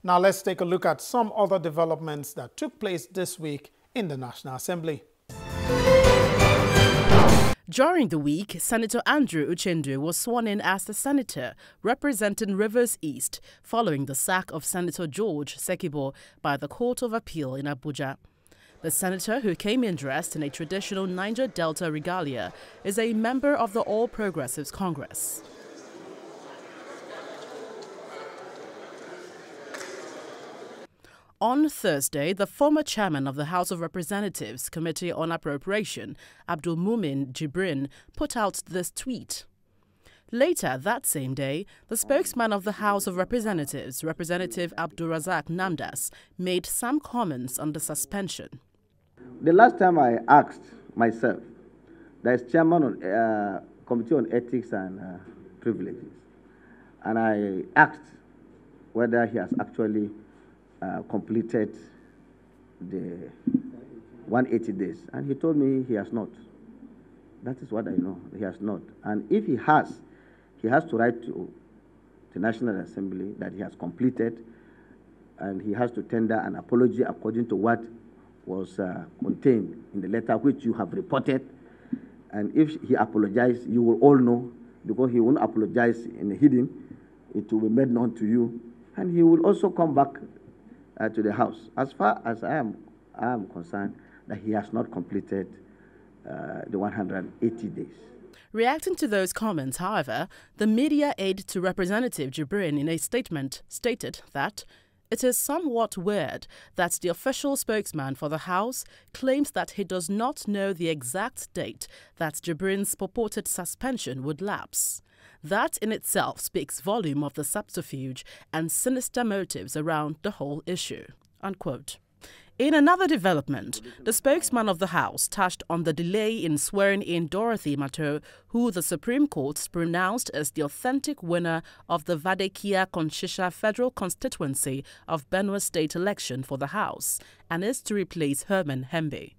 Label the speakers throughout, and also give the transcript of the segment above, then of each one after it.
Speaker 1: Now let's take a look at some other developments that took place this week in the National Assembly.
Speaker 2: During the week, Senator Andrew Uchendu was sworn in as the senator representing Rivers East following the sack of Senator George Sekibo by the Court of Appeal in Abuja. The senator, who came in dressed in a traditional Niger Delta regalia, is a member of the All Progressives Congress. On Thursday, the former chairman of the House of Representatives Committee on Appropriation, Abdul Mumin Jibrin, put out this tweet. Later that same day, the spokesman of the House of Representatives, Representative Abdulrazak Namdas, made some comments on the suspension.
Speaker 3: The last time I asked myself, there is chairman on Committee on Ethics and Privileges, and I asked whether he has actually completed the 180 days, and he told me he has not. That is what I know. He has not. And if he has to write to the National Assembly that he has completed, and he has to tender an apology according to what was contained in the letter which you have reported. And if he apologized, you will all know, because he won't apologize in the hidden. It will be made known to you, and he will also come back to the House. As far as I am concerned, that he has not completed the 180 days.
Speaker 2: Reacting to those comments, however, the media aide to Representative Jibrin in a statement stated that it is somewhat weird that the official spokesman for the House claims that he does not know the exact date that Jibrin's purported suspension would lapse. That in itself speaks volume of the subterfuge and sinister motives around the whole issue." Unquote. In another development, the spokesman of the House touched on the delay in swearing in Dorothy Matoro, who the Supreme Court pronounced as the authentic winner of the Vadekia-Konshisha Federal Constituency of Benue State election for the House, and is to replace Herman Hembe.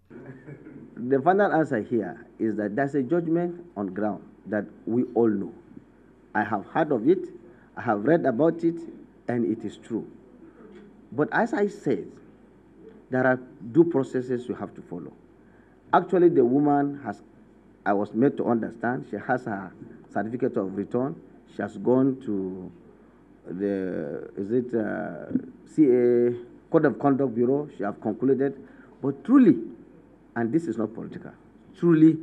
Speaker 3: The final answer here is that there's a judgment on ground that we all know. I have heard of it, I have read about it, and it is true. But as I said, there are due processes you have to follow. Actually, the woman I was made to understand, she has her certificate of return. She has gone to the, CA, Code of Conduct Bureau. She has concluded. But truly, and this is not political, truly,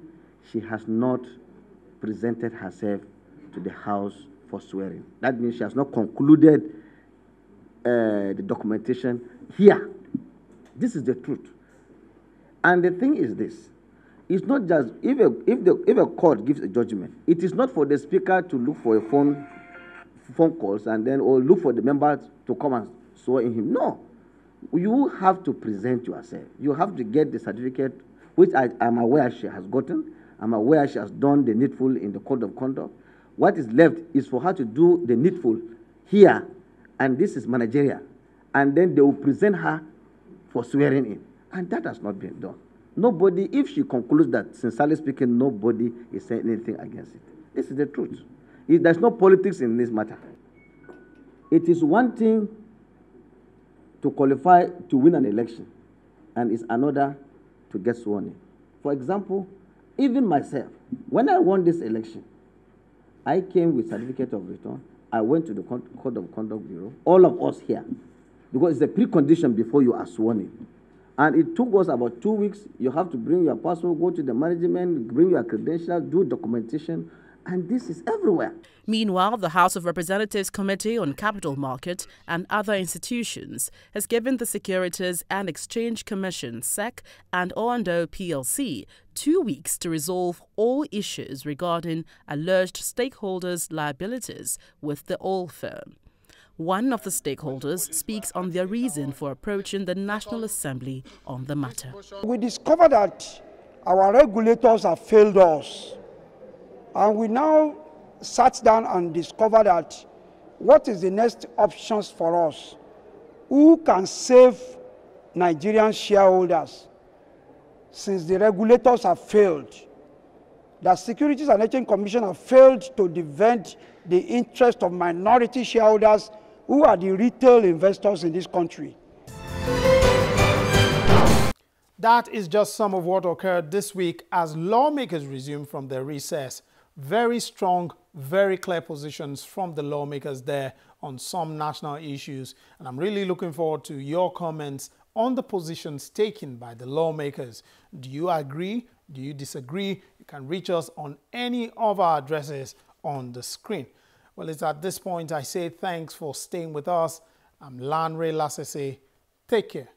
Speaker 3: she has not presented herself to the House for swearing. That means she has not concluded the documentation here. This is the truth. And the thing is this. It's not just, if a court gives a judgment, it is not for the speaker to look for a phone calls and then, or look for the members to come and swear in him. No. You have to present yourself. You have to get the certificate, which I am aware she has gotten. I'm aware she has done the needful in the Code of Conduct. What is left is for her to do the needful here, and this is managerial. And then they will present her for swearing in. And that has not been done. Nobody, if she concludes that, sincerely speaking, nobody is saying anything against it. This is the truth. There's no politics in this matter. It is one thing to qualify to win an election, and it's another to get sworn in. For example, even myself, when I won this election, I came with certificate of return. I went to the Code of Conduct Bureau, all of us here, because it's a precondition before you are sworn in. And it took us about 2 weeks. You have to bring your passport, go to the management, bring your credentials, do documentation, and this is everywhere.
Speaker 2: Meanwhile, the House of Representatives Committee on Capital Market and other institutions has given the Securities and Exchange Commission, SEC, and Oando PLC 2 weeks to resolve all issues regarding alleged stakeholders' liabilities with the oil firm. One of the stakeholders speaks on their reason for approaching the National Assembly on the matter.
Speaker 4: We discovered that our regulators have failed us, and we now sat down and discovered that what is the next options for us? Who can save Nigerian shareholders since the regulators have failed? The Securities and Exchange Commission have failed to defend the interest of minority shareholders Who are the retail investors in this country?
Speaker 1: That is just some of what occurred this week as lawmakers resumed from their recess. Very strong, very clear positions from the lawmakers there on some national issues. And I'm really looking forward to your comments on the positions taken by the lawmakers. Do you agree? Do you disagree? You can reach us on any of our addresses on the screen. Well, it's at this point I say thanks for staying with us. I'm Lanre Lasese. Take care.